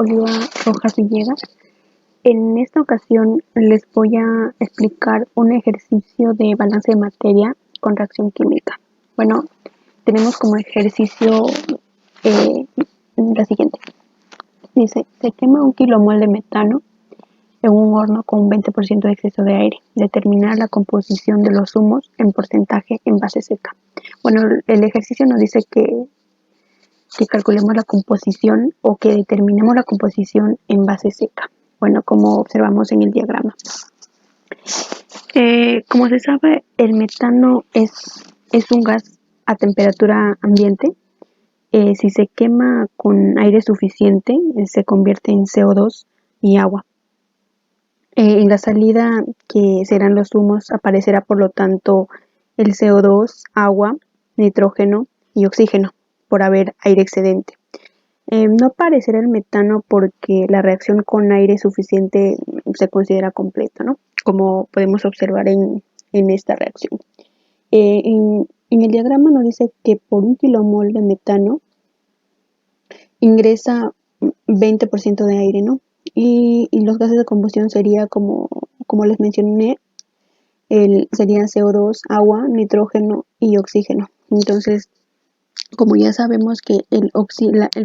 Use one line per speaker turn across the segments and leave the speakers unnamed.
Oliva Rojas Villegas. En esta ocasión les voy a explicar un ejercicio de balance de materia con reacción química. Bueno, tenemos como ejercicio la siguiente. Dice, se quema 1 kilomol de metano en un horno con un 20% de exceso de aire. Determinar la composición de los humos en porcentaje en base seca. Bueno, el ejercicio nos dice que calculemos la composición o que determinemos la composición en base seca. Bueno, como observamos en el diagrama. Como se sabe, el metano es un gas a temperatura ambiente. Si se quema con aire suficiente, se convierte en CO2 y agua. En la salida, que serán los humos, aparecerá por lo tanto el CO2, agua, nitrógeno y oxígeno, por haber aire excedente. No aparecerá el metano porque la reacción con aire suficiente se considera completa, ¿no? Como podemos observar en esta reacción. En el diagrama nos dice que por 1 kilomol de metano ingresa 20% de aire, ¿no? Y los gases de combustión sería como les mencioné, serían CO2, agua, nitrógeno y oxígeno. Entonces, como ya sabemos que el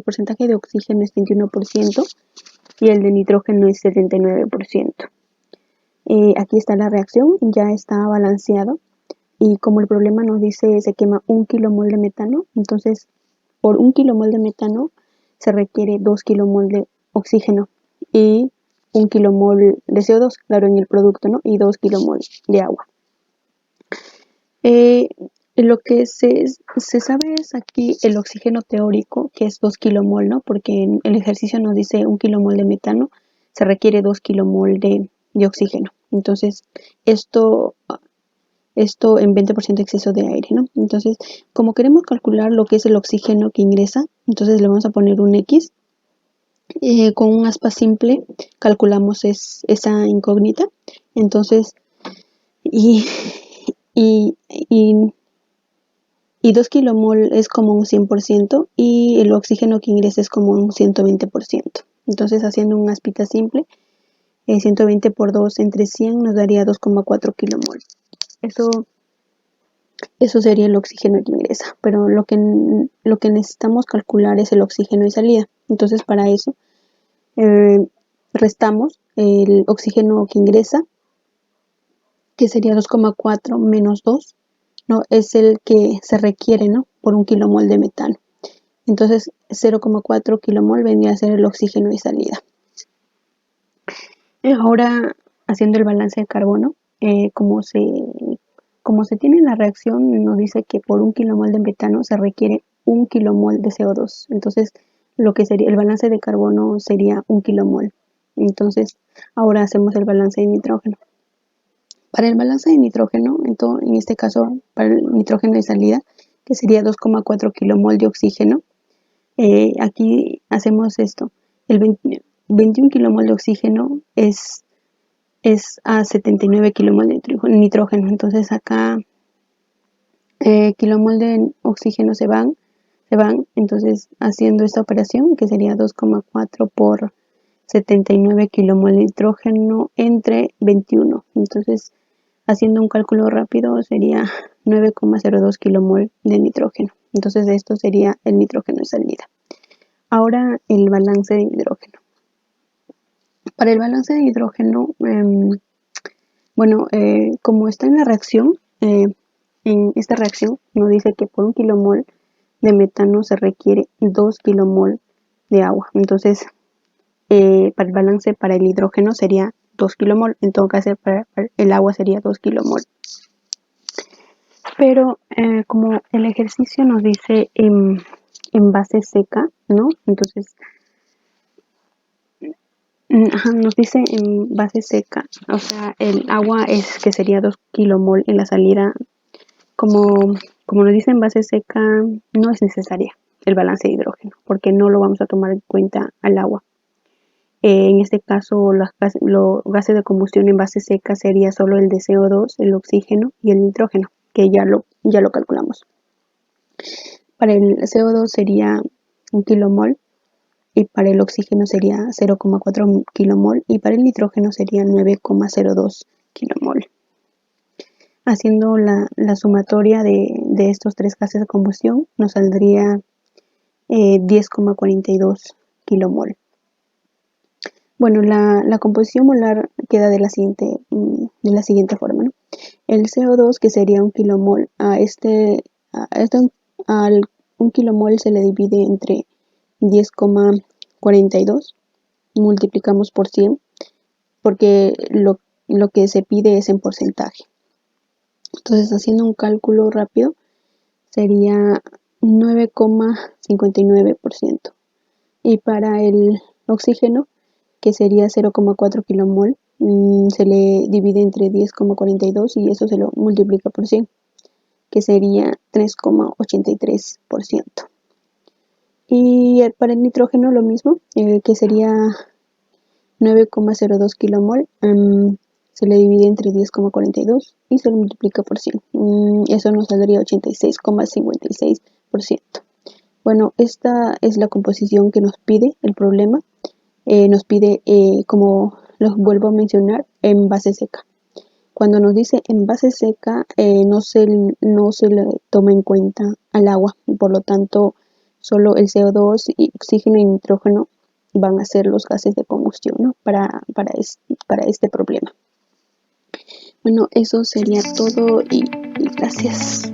porcentaje de oxígeno es 21% y el de nitrógeno es 79%. Aquí está la reacción, ya está balanceado. Y como el problema nos dice se quema 1 kilomol de metano, entonces por 1 kilomol de metano se requiere 2 kilomol de oxígeno y 1 kilomol de CO2, claro, en el producto, ¿no? Y 2 kilomol de agua. Lo que se sabe es aquí el oxígeno teórico, que es 2 kilomol, ¿no? Porque en el ejercicio nos dice 1 kilomol de metano, se requiere 2 kilomol de oxígeno. Entonces, esto en 20% de exceso de aire, ¿no? Entonces, como queremos calcular lo que es el oxígeno que ingresa, entonces le vamos a poner un X. Con un aspa simple calculamos esa incógnita. Entonces, y 2 kilomol es como un 100% y el oxígeno que ingresa es como un 120%. Entonces, haciendo un aspita simple, 120 por 2 entre 100 nos daría 2,4 kilomol. Eso sería el oxígeno que ingresa, pero lo que necesitamos calcular es el oxígeno de salida. Entonces, para eso restamos el oxígeno que ingresa, que sería 2,4 menos 2, ¿no? Es el que se requiere, ¿no? Por 1 kilomol de metano. Entonces, 0,4 kilomol vendría a ser el oxígeno de salida. Ahora, haciendo el balance de carbono, como se tiene la reacción, nos dice que por 1 kilomol de metano se requiere 1 kilomol de CO2. Entonces, lo que sería el balance de carbono sería 1 kilomol. Entonces, ahora hacemos el balance de nitrógeno. Para el balance de nitrógeno, en este caso, para el nitrógeno de salida, que sería 2,4 kilomol de oxígeno, aquí hacemos esto. El 21 kilomol de oxígeno es a 79 kilomol de nitrógeno. Entonces acá kilomol de oxígeno se van. Entonces, haciendo esta operación, que sería 2,4 por 79 kilomol de nitrógeno entre 21. Entonces, haciendo un cálculo rápido, sería 9,02 kilomol de nitrógeno. Entonces, esto sería el nitrógeno de salida. Ahora, el balance de hidrógeno. Para el balance de hidrógeno, como está en la reacción, en esta reacción nos dice que por 1 kilomol de metano se requiere 2 kilomol de agua. Entonces, para el balance para el hidrógeno sería 2 kilomol. En todo caso, para el agua sería 2 kilomol. Pero como el ejercicio nos dice en base seca, ¿no? Entonces, nos dice en base seca, o sea, el agua que sería 2 kilomol en la salida. Como nos dice en base seca, no es necesaria el balance de hidrógeno, porque no lo vamos a tomar en cuenta al agua. En este caso, los gases de combustión en base seca sería solo el de CO2, el oxígeno y el nitrógeno, que ya lo calculamos. Para el CO2 sería 1 kilomol y para el oxígeno sería 0,4 kilomol y para el nitrógeno sería 9,02 kilomol. Haciendo la sumatoria de estos tres gases de combustión nos saldría 10,42 kilomol. Bueno, la composición molar queda de la siguiente forma, ¿no? El CO2, que sería 1 kilomol, al 1 kilomol se le divide entre 10,42, multiplicamos por 100, porque lo que se pide es en porcentaje. Entonces, haciendo un cálculo rápido, sería 9,59%. Y para el oxígeno, que sería 0,4 kilomol, se le divide entre 10,42 y eso se lo multiplica por 100, que sería 3,83%. Y para el nitrógeno lo mismo, que sería 9,02 kilomol, se le divide entre 10,42 y se lo multiplica por 100. Eso nos saldría 86,56%. Bueno, esta es la composición que nos pide el problema. Nos pide, como los vuelvo a mencionar, en base seca. Cuando nos dice en base seca, no se le toma en cuenta al agua, por lo tanto, solo el CO2 y oxígeno y nitrógeno van a ser los gases de combustión, ¿no? para este problema. Bueno, eso sería todo y gracias.